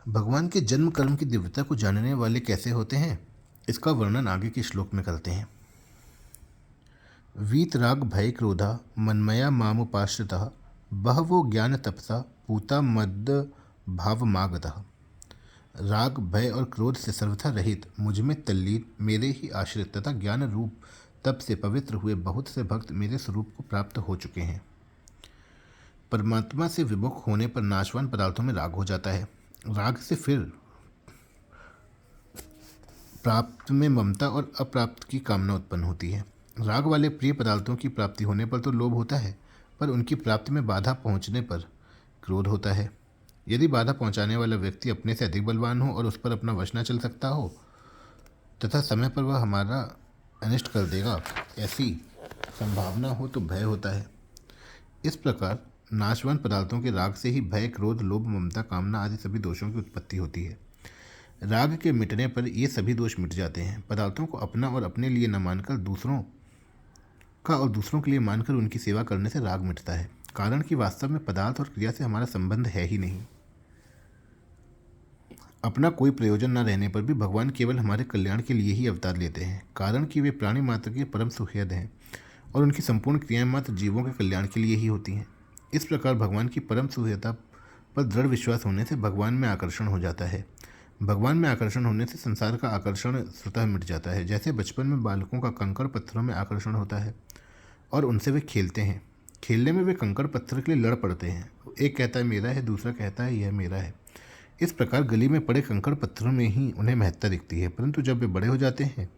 भगवान के जन्म कर्म की दिव्यता को जानने वाले कैसे होते हैं, इसका वर्णन आगे के श्लोक में करते हैं। वीतराग भय क्रोधा मन्मया मामुपाश्रितः बहवो ज्ञान तपसा पूता मद भावमागतः। राग भय और क्रोध से सर्वथा रहित मुझ में तल्लीन मेरे ही आश्रित तथा ज्ञान रूप तप से पवित्र हुए बहुत से भक्त मेरे स्वरूप को प्राप्त हो चुके हैं। परमात्मा से विमुख होने पर नाशवान पदार्थों में राग हो जाता है। राग से फिर प्राप्त में ममता और अप्राप्त की कामना उत्पन्न होती है। राग वाले प्रिय पदार्थों की प्राप्ति होने पर तो लोभ होता है, पर उनकी प्राप्ति में बाधा पहुंचने पर क्रोध होता है। यदि बाधा पहुंचाने वाला व्यक्ति अपने से अधिक बलवान हो और उस पर अपना वश न चल सकता हो तथा समय पर वह हमारा अनिष्ट कर देगा, ऐसी संभावना हो तो भय होता है। इस प्रकार नाशवान पदार्थों के राग से ही भय, क्रोध, लोभ, ममता, कामना आदि सभी दोषों की उत्पत्ति होती है। राग के मिटने पर ये सभी दोष मिट जाते हैं। पदार्थों को अपना और अपने लिए न मानकर दूसरों का और दूसरों के लिए मानकर उनकी सेवा करने से राग मिटता है, कारण कि वास्तव में पदार्थ और क्रिया से हमारा संबंध है ही नहीं। अपना कोई प्रयोजन न रहने पर भी भगवान केवल हमारे कल्याण के लिए ही अवतार लेते हैं, कारण कि वे प्राणी मात्र के परम सुहृद हैं और उनकी संपूर्ण क्रियाएं मात्र जीवों के कल्याण के लिए ही होती हैं। इस प्रकार भगवान की परम सुहृदता पर दृढ़ विश्वास होने से भगवान में आकर्षण हो जाता है। भगवान में आकर्षण होने से संसार का आकर्षण स्वतः मिट जाता है। जैसे बचपन में बालकों का कंकड़ पत्थरों में आकर्षण होता है और उनसे वे खेलते हैं। खेलने में वे कंकड़ पत्थर के लिए लड़ पड़ते हैं। एक कहता है मेरा है, दूसरा कहता है यह मेरा है। इस प्रकार गली में पड़े कंकड़ पत्थरों में ही उन्हें महत्ता दिखती है, परंतु जब वे बड़े हो जाते हैं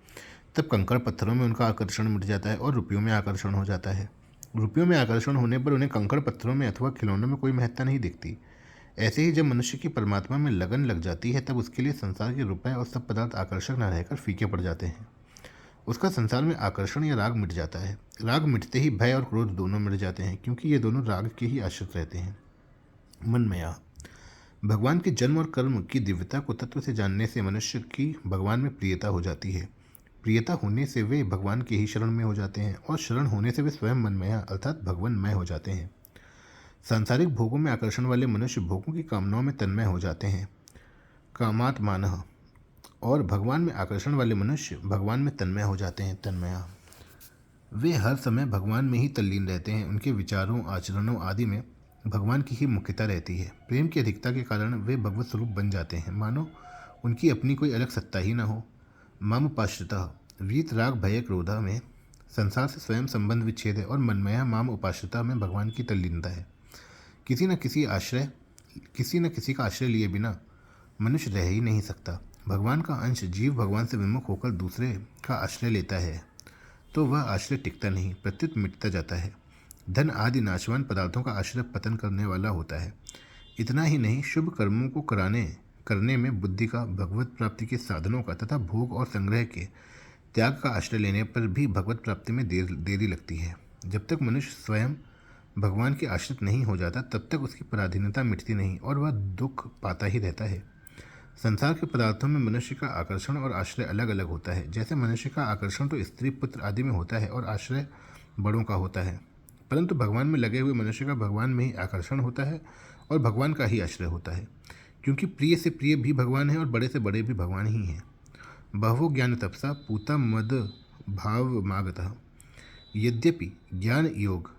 तब कंकड़ पत्थरों में उनका आकर्षण मिट जाता है और रुपयों में आकर्षण हो जाता है। रुपयों में आकर्षण होने पर उन्हें कंकड़ पत्थरों में अथवा खिलौनों में कोई महत्ता नहीं दिखती। ऐसे ही जब मनुष्य की परमात्मा में लगन लग जाती है तब उसके लिए संसार के रुपए और सब पदार्थ आकर्षक न रहकर फीके पड़ जाते हैं। उसका संसार में आकर्षण या राग मिट जाता है। राग मिटते ही भय और क्रोध दोनों मिट जाते हैं, क्योंकि ये दोनों राग के ही आश्रित रहते हैं। मनमया भगवान के जन्म और कर्म की दिव्यता को तत्व से जानने से मनुष्य की भगवान में प्रियता हो जाती है। प्रियता होने से वे भगवान के ही शरण में हो जाते हैं और शरण होने से वे स्वयं मनमया अर्थात भगवानमय हो जाते हैं। सांसारिक भोगों में आकर्षण वाले मनुष्य भोगों की कामनाओं में तन्मय हो जाते हैं, कामात्मानः, और भगवान में आकर्षण वाले मनुष्य भगवान में तन्मय हो जाते हैं, तन्मया। वे हर समय भगवान में ही तल्लीन रहते हैं। उनके विचारों, आचरणों आदि में भगवान की ही मुख्यता रहती है। प्रेम की अधिकता के कारण वे भगवत स्वरूप बन जाते हैं, मानो उनकी अपनी कोई अलग सत्ता ही न हो। मामुपाश्रितः वीत राग भय क्रोधा में संसार से स्वयं संबंध विच्छेद है और मनमया माम उपाश्रिता में भगवान की तल्लीनता है। किसी न किसी का आश्रय लिए बिना मनुष्य रह ही नहीं सकता। भगवान का अंश जीव भगवान से विमुख होकर दूसरे का आश्रय लेता है तो वह आश्रय टिकता नहीं, प्रत्युत मिटता जाता है। धन आदि नाशवान पदार्थों का आश्रय पतन करने वाला होता है। इतना ही नहीं, शुभ कर्मों को करने में बुद्धि का, भगवत प्राप्ति के साधनों का तथा भोग और संग्रह के त्याग का आश्रय लेने पर भी भगवत प्राप्ति में देरी लगती है। जब तक मनुष्य स्वयं भगवान के आश्रित नहीं हो जाता तब तक उसकी पराधीनता मिटती नहीं और वह दुख पाता ही रहता है। संसार के पदार्थों में मनुष्य का आकर्षण और आश्रय अलग अलग होता है। जैसे मनुष्य का आकर्षण तो स्त्री, पुत्र आदि में होता है और आश्रय बड़ों का होता है, परंतु भगवान में लगे हुए मनुष्य का भगवान में ही आकर्षण होता है और भगवान का ही आश्रय होता है, क्योंकि प्रिय से प्रिय भी भगवान है और बड़े से बड़े भी भगवान ही हैं। बहवो ज्ञान तपसा पूता मद भाव मागतः। यद्यपि ज्ञान योग,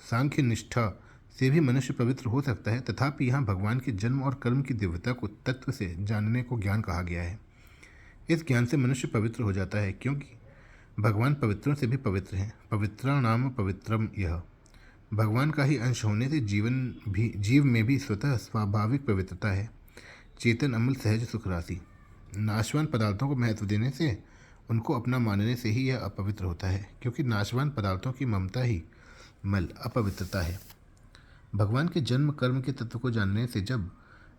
सांख्य निष्ठा से भी मनुष्य पवित्र हो सकता है, तथापि यहाँ भगवान के जन्म और कर्म की दिव्यता को तत्व से जानने को ज्ञान कहा गया है। इस ज्ञान से मनुष्य पवित्र हो जाता है, क्योंकि भगवान पवित्रों से भी पवित्र हैं। पवित्रा नाम पवित्रम यह। भगवान का ही अंश होने से जीव में भी स्वतः स्वाभाविक पवित्रता है। चेतन, अमल, सहज, सुख राशि। नाशवान पदार्थों को महत्व देने से, उनको अपना मानने से ही यह अपवित्र होता है, क्योंकि नाशवान पदार्थों की ममता ही मल, अपवित्रता है। भगवान के जन्म कर्म के तत्व को जानने से जब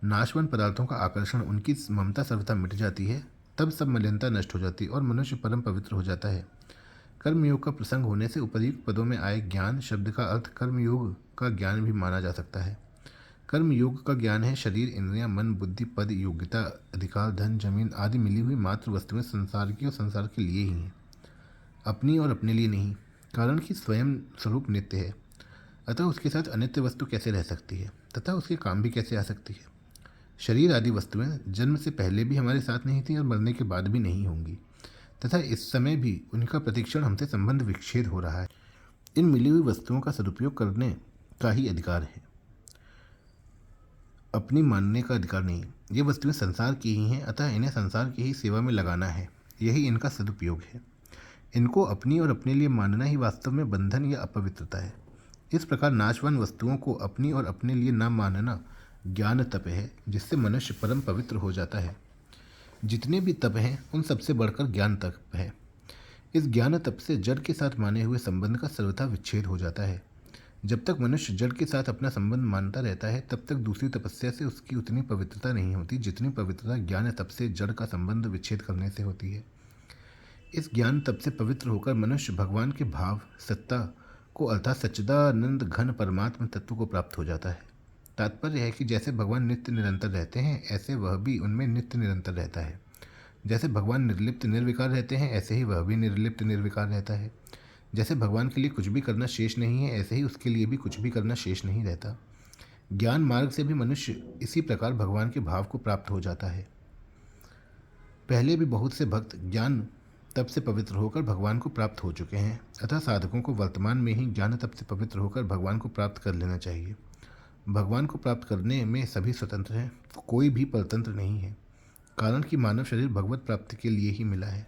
नाशवान पदार्थों का आकर्षण, उनकी ममता सर्वथा मिट जाती है, तब सब मलिनता नष्ट हो जाती है और मनुष्य परम पवित्र हो जाता है। कर्मयोग का प्रसंग होने से उपयुक्त पदों में आए ज्ञान शब्द का अर्थ कर्मयोग का ज्ञान भी माना जा सकता है। कर्मयोग का ज्ञान है शरीर, इंद्रियां, मन, बुद्धि, पद, योग्यता, अधिकार, धन, जमीन आदि मिली हुई मात्र वस्तुएं संसार की और संसार के लिए ही हैं, अपनी और अपने लिए नहीं, कारण कि स्वयं स्वरूप नित्य है। अतः उसके साथ अनित्य वस्तु कैसे रह सकती है तथा उसके काम भी कैसे आ सकती है। शरीर आदि वस्तुएं जन्म से पहले भी हमारे साथ नहीं थी और मरने के बाद भी नहीं होंगी, तथा इस समय भी उनका प्रतिक्षण हमसे संबंध विच्छेद हो रहा है। इन मिली हुई वस्तुओं का सदुपयोग करने का ही अधिकार है, अपनी मानने का अधिकार नहीं। ये वस्तुएं संसार की ही हैं, अतः इन्हें संसार की ही सेवा में लगाना है, यही इनका सदुपयोग है। इनको अपनी और अपने लिए मानना ही वास्तव में बंधन या अपवित्रता है। इस प्रकार नाशवान वस्तुओं को अपनी और अपने लिए न मानना ज्ञान तप है, जिससे मनुष्य परम पवित्र हो जाता है। जितने भी तप हैं उन सबसे बढ़कर ज्ञान तप है। इस ज्ञान तप से जड़ के साथ माने हुए संबंध का सर्वथा विच्छेद हो जाता है। जब तक मनुष्य जड़ के साथ अपना संबंध मानता रहता है, तब तक दूसरी तपस्या से उसकी उतनी पवित्रता नहीं होती जितनी पवित्रता ज्ञान तप से जड़ का संबंध विच्छेद करने से होती है। इस ज्ञान तप से पवित्र होकर मनुष्य भगवान के भाव सत्ता को अर्थात सच्चिदानंद घन परमात्म तत्व को प्राप्त हो जाता है। तात्पर्य है कि जैसे भगवान नित्य निरंतर रहते हैं, ऐसे वह भी उनमें नित्य निरंतर रहता है। जैसे भगवान निर्लिप्त निर्विकार रहते हैं, ऐसे ही वह भी निर्लिप्त निर्विकार रहता है। जैसे भगवान के लिए कुछ भी करना शेष नहीं है, ऐसे ही उसके लिए भी कुछ भी करना शेष नहीं रहता। ज्ञान मार्ग से भी मनुष्य इसी प्रकार भगवान के भाव को प्राप्त हो जाता है। पहले भी बहुत से भक्त ज्ञान तप से पवित्र होकर भगवान को प्राप्त हो चुके हैं, अतः साधकों को वर्तमान में ही ज्ञान तप से पवित्र होकर भगवान को प्राप्त कर लेना चाहिए। भगवान को प्राप्त करने में सभी स्वतंत्र हैं, कोई भी परतंत्र नहीं है, कारण कि मानव शरीर भगवत प्राप्ति के लिए ही मिला है।